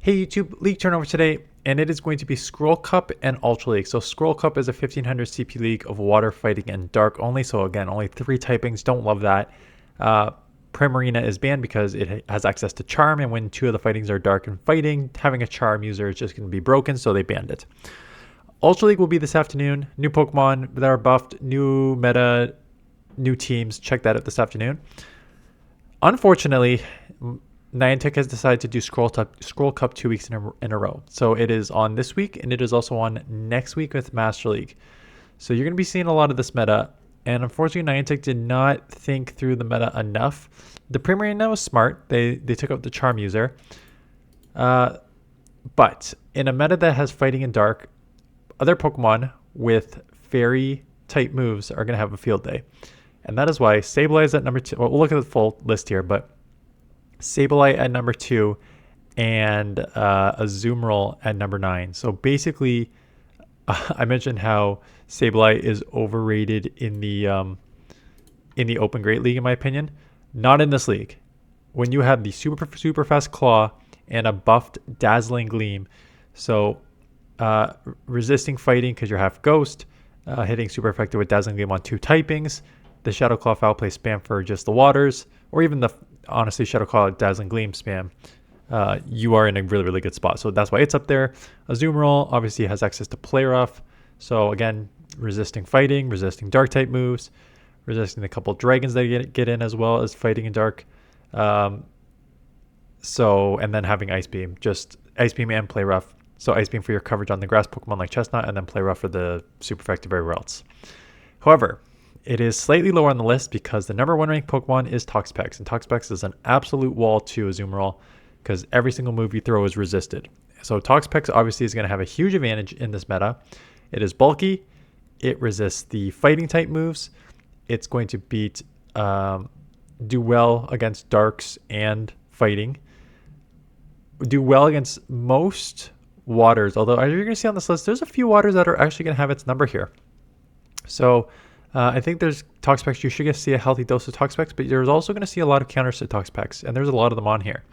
Hey YouTube, league turnover today, and it is going to be Scroll Cup and Ultra League. So Scroll Cup is a 1500 CP league of water, fighting, and dark only. So again, only 3 typings. Don't love that. Primarina is banned because it has access to Charm, and when 2 of the fightings are dark and fighting, having a Charm user is just going to be broken, so they banned it. Ultra League will be this afternoon. New Pokemon that are buffed, new meta, new teams. Check that out this afternoon. Unfortunately, Niantic has decided to do Scroll Cup 2 weeks in a row. So it is on this week, and it is also on next week with Master League. So you're going to be seeing a lot of this meta. And unfortunately, Niantic did not think through the meta enough. The Primarina was smart. They took out the Charm user. But in a meta that has Fighting and Dark, other Pokemon with Fairy type moves are going to have a field day. And that is why Sableye is at number 2. Well, we'll look at the full list here, but Sableye at number 2 and Azumarill at number 9. So basically, I mentioned how Sableye is overrated in the Open Great League, in my opinion. Not in this league. When you have the super fast Claw and a buffed Dazzling Gleam, so resisting fighting because you're half Ghost, hitting super effective with Dazzling Gleam on 2 typings, the Shadow Claw Foul Play spam for just the waters, or even the honestly Shadow Claw Dazzling Gleam spam, you are in a really good spot. So that's why it's up there. Azumarill obviously has access to Play Rough, so again, resisting fighting, resisting dark type moves, resisting the couple dragons that get in as well as fighting in dark. So, and then having Ice Beam, just Ice Beam and Play Rough. So Ice Beam for your coverage on the grass Pokemon like Chestnut, and then Play Rough for the super effective everywhere else. However, it is slightly lower on the list because the number 1 ranked Pokemon is Toxapex, and Toxapex is an absolute wall to Azumarill because every single move you throw is resisted. So Toxapex obviously is going to have a huge advantage in this meta. It is bulky, it resists the fighting type moves, it's going to do well against darks and fighting, do well against most waters, although as you're going to see on this list, there's a few waters that are actually going to have its number here. So I think there's Toxapex. You should get to see a healthy dose of Toxapex, but there's also going to see a lot of counters to Toxapex, and there's a lot of them on here.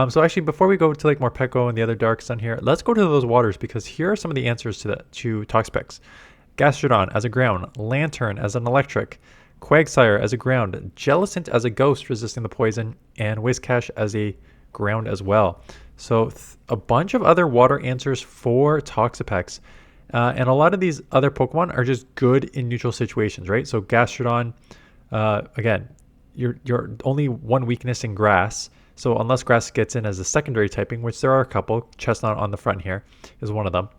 So actually, before we go to like Morpeko and the other darks on here, let's go to those waters because here are some of the answers to Toxapex. Gastrodon as a ground, Lantern as an electric, Quagsire as a ground, Jellicent as a ghost resisting the poison, and Whiscash as a ground as well. So a bunch of other water answers for Toxapex. And a lot of these other Pokemon are just good in neutral situations, right? So Gastrodon, again, you're only 1 weakness in grass. So unless grass gets in as a secondary typing, which there are a couple, Chestnut on the front here is one of them,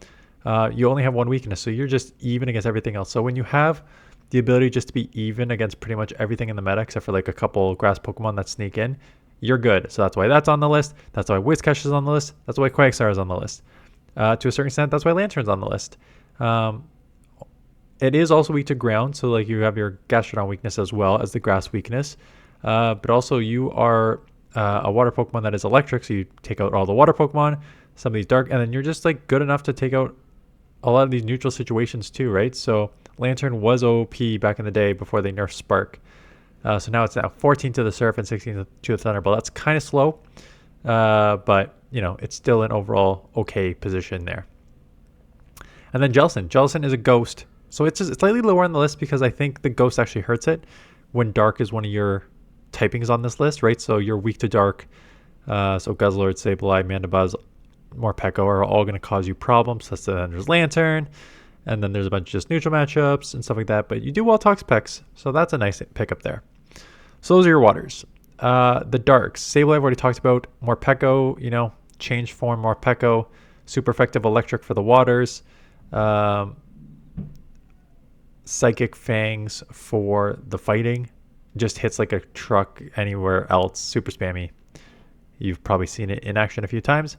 you only have 1 weakness. So you're just even against everything else. So when you have the ability just to be even against pretty much everything in the meta, except for like a couple grass Pokemon that sneak in, you're good. So that's why that's on the list. That's why Whiscash is on the list. That's why Quagsire is on the list. To a certain extent, that's why Lantern's on the list. It is also weak to ground, so like you have your Gastrodon weakness as well as the grass weakness. But also you are a water Pokemon that is electric, so you take out all the water Pokemon, some of these dark, and then you're just like good enough to take out a lot of these neutral situations too, right? So Lantern was OP back in the day before they nerfed Spark. So now it's 14 to the Surf and 16 to the Thunderbolt. That's kind of slow, but you know, it's still an overall okay position there. And then Jellicent. Jellicent is a ghost. So it's slightly lower on the list because I think the ghost actually hurts it when dark is one of your typings on this list, right? So you're weak to dark. So Guzzlord, Sableye, Mandibuzz, Morpeko are all going to cause you problems. Then there's Lantern. And then there's a bunch of just neutral matchups and stuff like that. But you do well Toxapex. So that's a nice pickup there. So those are your waters. The darks. Sableye I've already talked about. Morpeko, you know, change form Morpeko. Super effective electric for the waters. Psychic Fangs for the fighting. Just hits like a truck anywhere else. Super spammy. You've probably seen it in action a few times.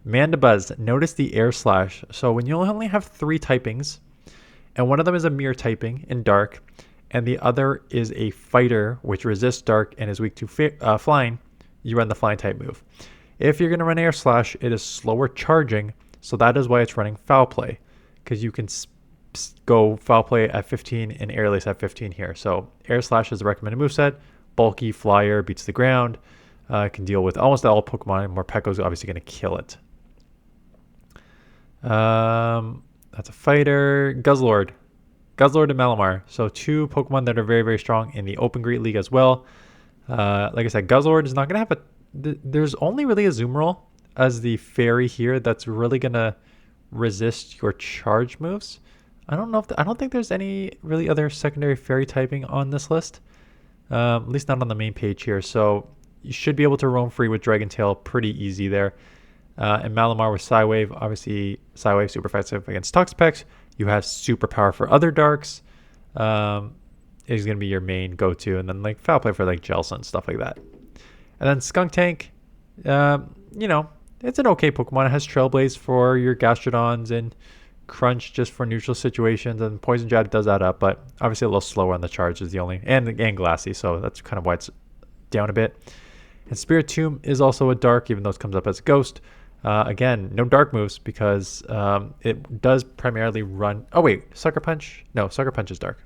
Mandibuzz, notice the Air Slash. So when you only have 3 typings, and one of them is a mirror typing in dark, and the other is a fighter which resists dark and is weak to flying, you run the flying type move. If you're going to run Air Slash, it is slower charging, so that is why it's running Foul Play, because you can go Foul Play at 15 and Airlace at 15 here. So Air Slash is the recommended moveset. Bulky, flyer, beats the ground. It can deal with almost all Pokemon. Morpeko is obviously going to kill it. That's a fighter. Guzzlord and Malamar. So 2 Pokemon that are very, very strong in the Open Great League as well. Like I said, Guzzlord is not going to have there's only really a Azumarill as the fairy here that's really going to resist your charge moves. I don't think there's any really other secondary fairy typing on this list. At least not on the main page here. So you should be able to roam free with Dragon Tail pretty easy there. And Malamar with Psywave, obviously Psywave super effective against Toxapex. You have super power for other darks. Is going to be your main go-to, and then like Foul Play for like Jelson and stuff like that. And then Skunk Tank, you know, it's an okay Pokemon. It has Trailblaze for your Gastrodons and Crunch just for neutral situations, and Poison Jab does that up, but obviously a little slower on the charge is the only, and Glassy, so that's kind of why it's down a bit. And Spiritomb is also a dark, even though it comes up as a ghost. Again, no dark moves because it does primarily run. Oh wait, Sucker Punch? No, Sucker Punch is dark.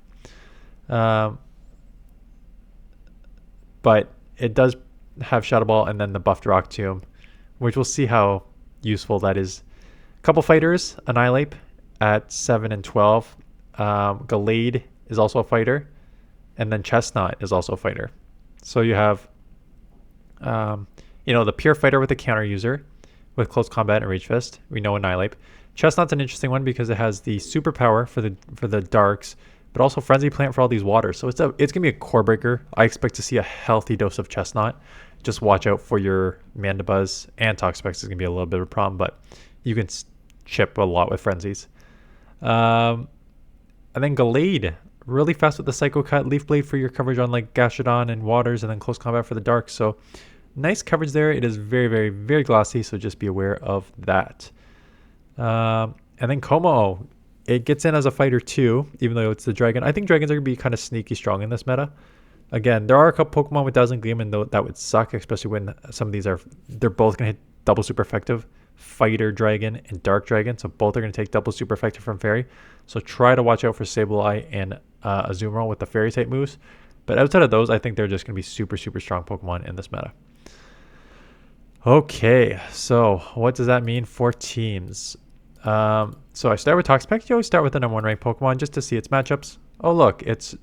But it does have Shadow Ball and then the buffed Rock Tomb, which we'll see how useful that is. A couple fighters, Annihilate at 7 and 12. Gallade is also a fighter, and then Chestnut is also a fighter. So you have, the pure fighter with a counter user with Close Combat and Rage Fist. We know Annihilate. Chestnut's an interesting one because it has the superpower for the darks, but also Frenzy Plant for all these waters. So it's gonna be a core breaker. I expect to see a healthy dose of Chestnut. Just watch out for your Mandibuzz, and Toxapex is gonna be a little bit of a problem, but you can chip a lot with Frenzies. And then Gallade, really fast with the Psycho Cut, Leaf Blade for your coverage on like Gastrodon and waters, and then Close Combat for the darks. So nice coverage there. It is very, very, very glossy, so just be aware of that. And then Como, it gets in as a fighter too, even though it's the dragon. I think dragons are going to be kind of sneaky strong in this meta. Again, there are a couple Pokemon with Dazzling Gleam, and that would suck, especially when some of these they're both going to hit double super effective. Fighter Dragon and Dark Dragon, so both are going to take double super effective from Fairy. So try to watch out for Sableye and Azumarill with the Fairy type moves. But outside of those, I think they're just going to be super, super strong Pokemon in this meta. Okay, so what does that mean for teams? So I start with Toxapex. You always start with the #1 ranked Pokemon just to see its matchups. Oh look, it's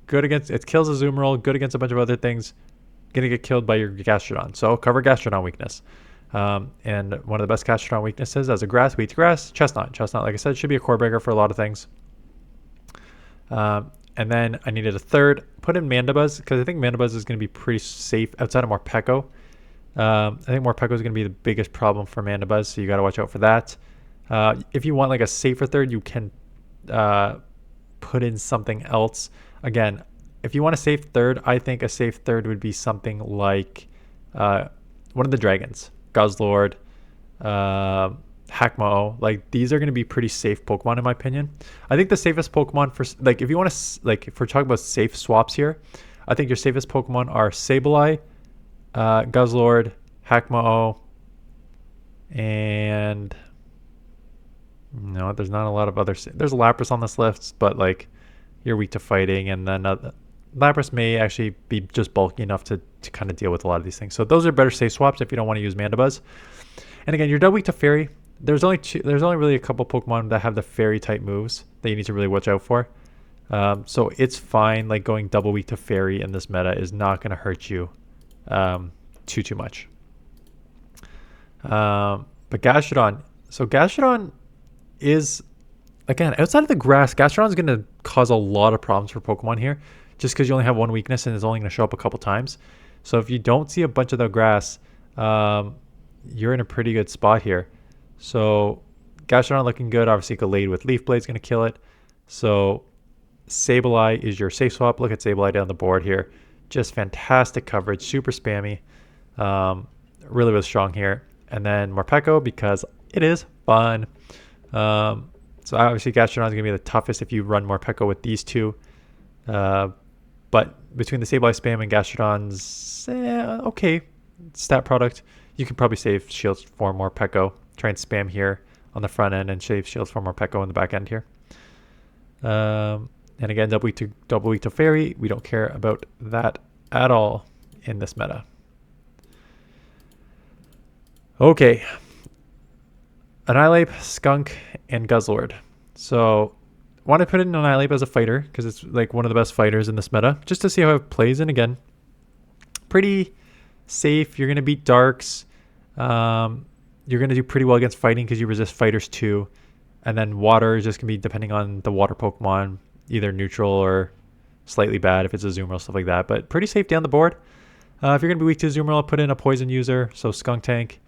good against, it kills Azumarill, good against a bunch of other things. Gonna get killed by your Gastrodon. So cover Gastrodon weakness. And one of the best Gastrodon weaknesses as a grass, weak to grass, Chestnut. Chestnut, like I said, should be a core breaker for a lot of things. And then I needed a third. Put in Mandibuzz because I think Mandibuzz is going to be pretty safe outside of Morpeko. I think Morpeko is going to be the biggest problem for Mandibuzz, so you got to watch out for that. If you want like a safer third, you can put in something else. Again, if you want a safe third, I think a safe third would be something like one of the dragons, Guzzlord, Hakmo. Like these are going to be pretty safe Pokemon in my opinion. I think the safest Pokemon for like if you want to like if we're talking about safe swaps here, I think your safest Pokemon are Sableye, Guzzlord, Hakmo, and no, there's not a lot of other. There's Lapras on this list, but like you're weak to fighting, and then Lapras may actually be just bulky enough to kind of deal with a lot of these things. So those are better safe swaps if you don't want to use Mandibuzz. And again, you're dead weak to Fairy. There's only really a couple Pokemon that have the Fairy type moves that you need to really watch out for. So it's fine. Like going double weak to Fairy in this meta is not going to hurt you too much. But Gastrodon. So Gastrodon is, again, outside of the grass, Gastrodon is going to cause a lot of problems for Pokemon here, just because you only have one weakness and it's only going to show up a couple times. So if you don't see a bunch of the grass, you're in a pretty good spot here. So Gastrodon looking good. Obviously, Gallade with Leaf Blade is going to kill it. So Sableye is your safe swap. Look at Sableye down the board here. Just fantastic coverage, super spammy. Really, really strong here. And then Morpeko because it is fun. So obviously Gastrodon is going to be the toughest if you run Morpeko with these two. But between the Sableye spam and Gastrodon's okay stat product, you can probably save shields for Morpeko. Try and spam here on the front end and save shields for Morpeko on the back end here. And again, double weak to Fairy. We don't care about that at all in this meta. Okay, Annihilate, Skunk, and Guzzlord. So want to put in Annihilate as a fighter because it's like one of the best fighters in this meta, just to see how it plays. And again, pretty safe. You're going to beat Darks. You're going to do pretty well against fighting because you resist fighters too. And then water is just going to be depending on the water Pokemon, either neutral or slightly bad if it's a Azumarill, stuff like that. But pretty safe down the board. If you're going to be weak to Azumarill, put in a poison user. So Skunk Tank.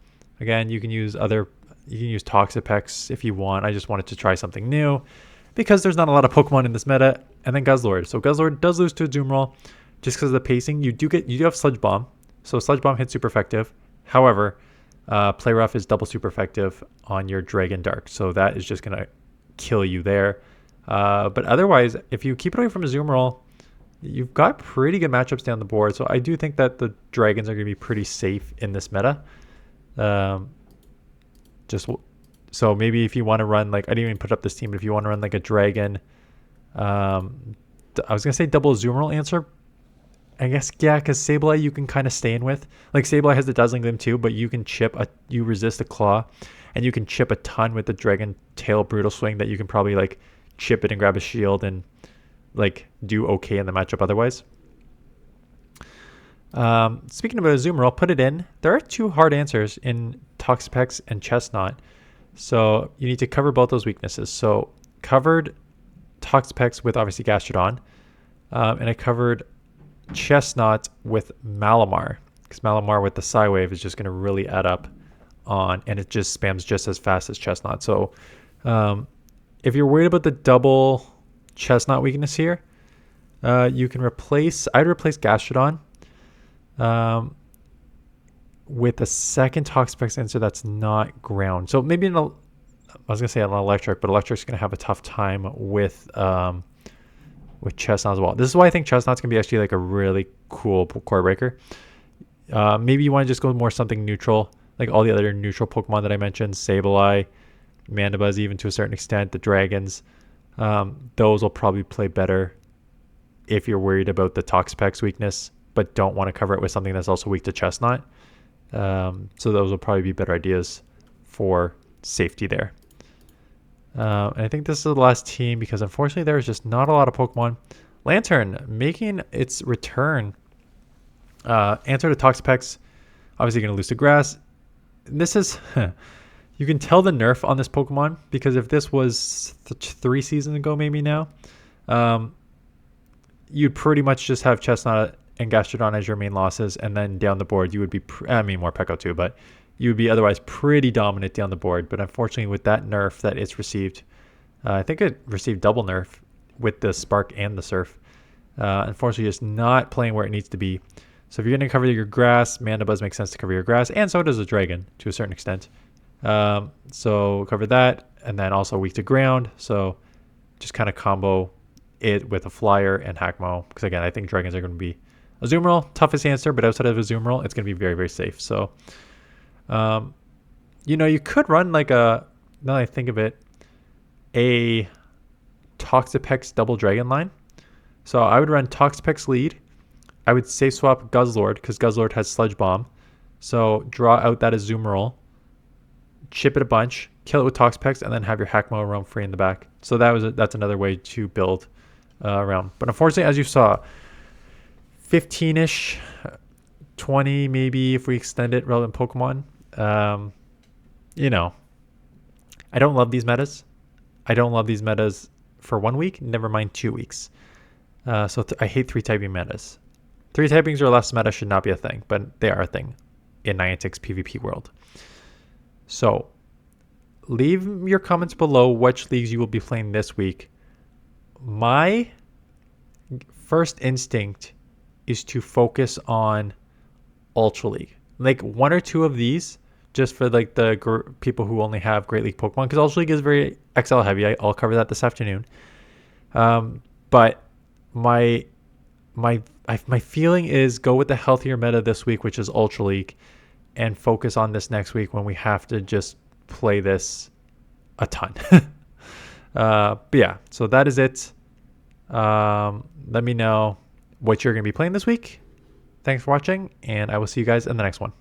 Again, you can use Toxapex if you want. I just wanted to try something new because there's not a lot of Pokemon in this meta. And then Guzzlord. So Guzzlord does lose to Azumarill just because of the pacing. You do have Sludge Bomb. So Sludge Bomb hits super effective. However, Play Rough is double super effective on your Dragon Dark. So that is just going to kill you there. But otherwise, if you keep it away from Azumarill, you've got pretty good matchups down the board. So I do think that the Dragons are going to be pretty safe in this meta. So maybe if you want to run, like, I didn't even put up this team, but if you want to run like a Dragon, I was going to say double Azumarill answer. I guess, yeah, because Sableye you can kind of stay in with. Like, Sableye has the Dazzling Gleam too, but you can you resist a Claw, and you can chip a ton with the Dragon Tail Brutal Swing that you can probably, like, chip it and grab a shield and, like, do okay in the matchup otherwise. Speaking of Azumarill, put it in. There are two hard answers in Toxapex and Chestnut. So you need to cover both those weaknesses. So covered Toxapex with obviously Gastrodon, and I covered Chestnut with Malamar, because Malamar with the Psywave is just going to really add up on, and it just spams just as fast as Chestnut. So if you're worried about the double Chestnut weakness here, you can I'd replace Gastrodon with a second Toxapex answer that's not ground. So maybe I was gonna say an electric, but electric's gonna have a tough time with Chestnut as well. This is why I think Chestnut's gonna be actually like a really cool core breaker. Maybe you want to just go more something neutral, like all the other neutral Pokemon that I mentioned, Sableye, Mandibuzz, even to a certain extent, the Dragons. Those will probably play better if you're worried about the Toxapex weakness, but don't want to cover it with something that's also weak to Chestnut. So those will probably be better ideas for safety there. And I think this is the last team because unfortunately there's just not a lot of Pokemon. Lantern making its return. Answer to Toxapex. Obviously going to lose to Grass. This is... you can tell the nerf on this Pokemon because if this was 3 seasons ago maybe now, you'd pretty much just have Chestnut and Gastrodon as your main losses, and then down the board you would be Morpeko too, but you would be otherwise pretty dominant down the board. But unfortunately with that nerf that it's received, I think it received double nerf with the Spark and the Surf, unfortunately just not playing where it needs to be. So if you're going to cover your Grass, Mandibuzz makes sense to cover your Grass, and so does a Dragon to a certain extent. So cover that, and then also weak to ground, so just kind of combo it with a Flyer and Hackmo, because again I think Dragons are going to be Azumarill, toughest answer, but outside of Azumarill, it's going to be very, very safe. So, you could run like now that I think of it, a Toxapex double Dragon line. So I would run Toxapex lead. I would safe swap Guzzlord because Guzzlord has Sludge Bomb. So draw out that Azumarill, chip it a bunch, kill it with Toxapex, and then have your Hackmo roam free in the back. So that's another way to build around. But unfortunately, as you saw, 15-ish, 20 maybe if we extend it, relevant Pokemon. I don't love these metas. I don't love these metas for 1 week, never mind 2 weeks. So I hate 3-typing metas. 3-typings or less meta should not be a thing, but they are a thing in Niantic's PvP world. So leave your comments below which leagues you will be playing this week. My first instinct is to focus on Ultra League. Like 1 or 2 of these, just for like the people who only have Great League Pokemon, because Ultra League is very XL heavy. I'll cover that this afternoon. But my feeling is go with the healthier meta this week, which is Ultra League, and focus on this next week when we have to just play this a ton. But yeah, so that is it. Let me know what you're going to be playing this week. Thanks for watching, and I will see you guys in the next one.